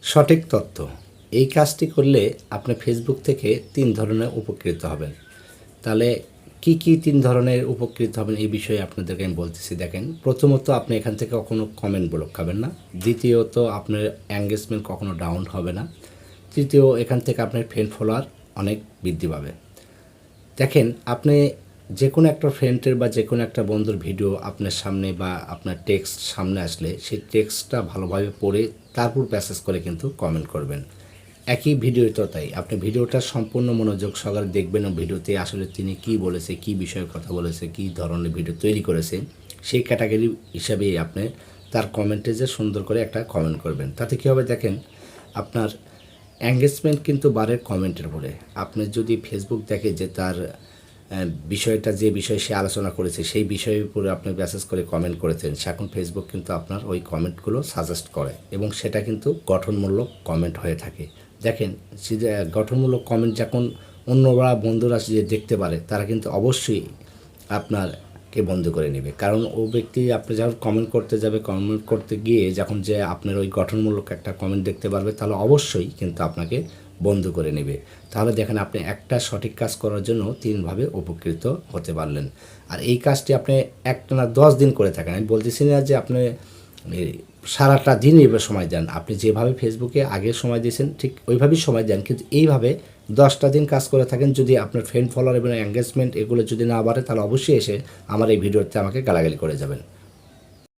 সঠিক তথ্য, এই কাজটি করলে আপনি ফেসবুক থেকে ৩ ধরনের উপকৃত হবেন। তাহলে কি, কি ৩ ধরনের উপকৃত হবেন এই বিষয়ে আপনাদেরকে আমি বলতেছি। দেখেন, প্রথমত আপনি এখান থেকে কখনো কমেন্ট ব্লক খাবেন না। দ্বিতীয়ত আপনার এঙ্গেজমেন্ট কখনো ডাউন হবে না। তৃতীয়, এখান থেকে আপনার ফ্রেন্ড ফলোয়ার অনেক বৃদ্ধি পাবে। দেখেন, আপনি যে কোনো একটা ফ্রেন্ডের বা যে কোনো একটা বন্ধুর ভিডিও আপনার সামনে বা আপনার টেক্সট সামনে আসলে সেই টেক্সটটা ভালোভাবে পড়ে তারপর মেসেজ করে কিন্তু কমেন্ট করবেন। একই ভিডিওতে তাই আপনি ভিডিওটা সম্পূর্ণ মনোযোগ সহকারে দেখবেন ও ভিডিওতে আসলে তিনি কী বলেছে, কী বিষয়ে কথা বলেছে, কী ধরনের ভিডিও তৈরি করেছে সেই ক্যাটাগরি হিসাবেই আপনি তার কমেন্টে যে সুন্দর করে একটা কমেন্ট করবেন। তাতে কী হবে দেখেন, আপনার এঙ্গেজমেন্ট কিন্তু বাড়ে কমেন্টের উপরে। আপনি যদি ফেসবুক দেখে যে তার বিষয়টা, যে বিষয়ে সে আলোচনা করেছে সেই বিষয়ের উপরে আপনি মেসেজ করে কমেন্ট করেছেন, সে এখন ফেসবুক কিন্তু আপনার ওই কমেন্টগুলো সাজেস্ট করে এবং সেটা কিন্তু গঠনমূলক কমেন্ট হয়ে থাকে। দেখেন, যে গঠনমূলক কমেন্ট যখন অন্যরা বন্ধুরা যে দেখতে পারে তারা কিন্তু অবশ্যই আপনারকে বন্ধ করে নেবে। কারণ ও ব্যক্তি আপনি যখন কমেন্ট করতে যাবে, কমেন্ট করতে গিয়ে যখন যে আপনার ওই গঠনমূলক একটা কমেন্ট দেখতে পারবে তাহলে অবশ্যই কিন্তু আপনাকে বন্ধ করে নেবে। তাহলে দেখেন, আপনি একটা সঠিক কাজ করার জন্য ৩ ভাবে উপকৃত হতে পারলেন। আর এই কাজটি আপনি একটানা ১০ দিন করে থাকেন। আমি বলতেছি না যে আপনি সারাটা দিন এভাবে সময় দেন। আপনি যেভাবে ফেসবুকে আগে সময় দিয়েছেন ঠিক ওইভাবেই সময় দেন, কিন্তু এইভাবে ১০টা দিন কাজ করে থাকেন। যদি আপনার ফ্রেন্ড ফলোয়ার এবং এঙ্গেজমেন্ট এগুলো যদি না বাড়ে তাহলে অবশ্যই এসে আমার এই ভিডিওতে আমাকে গালাগালি করে যাবেন।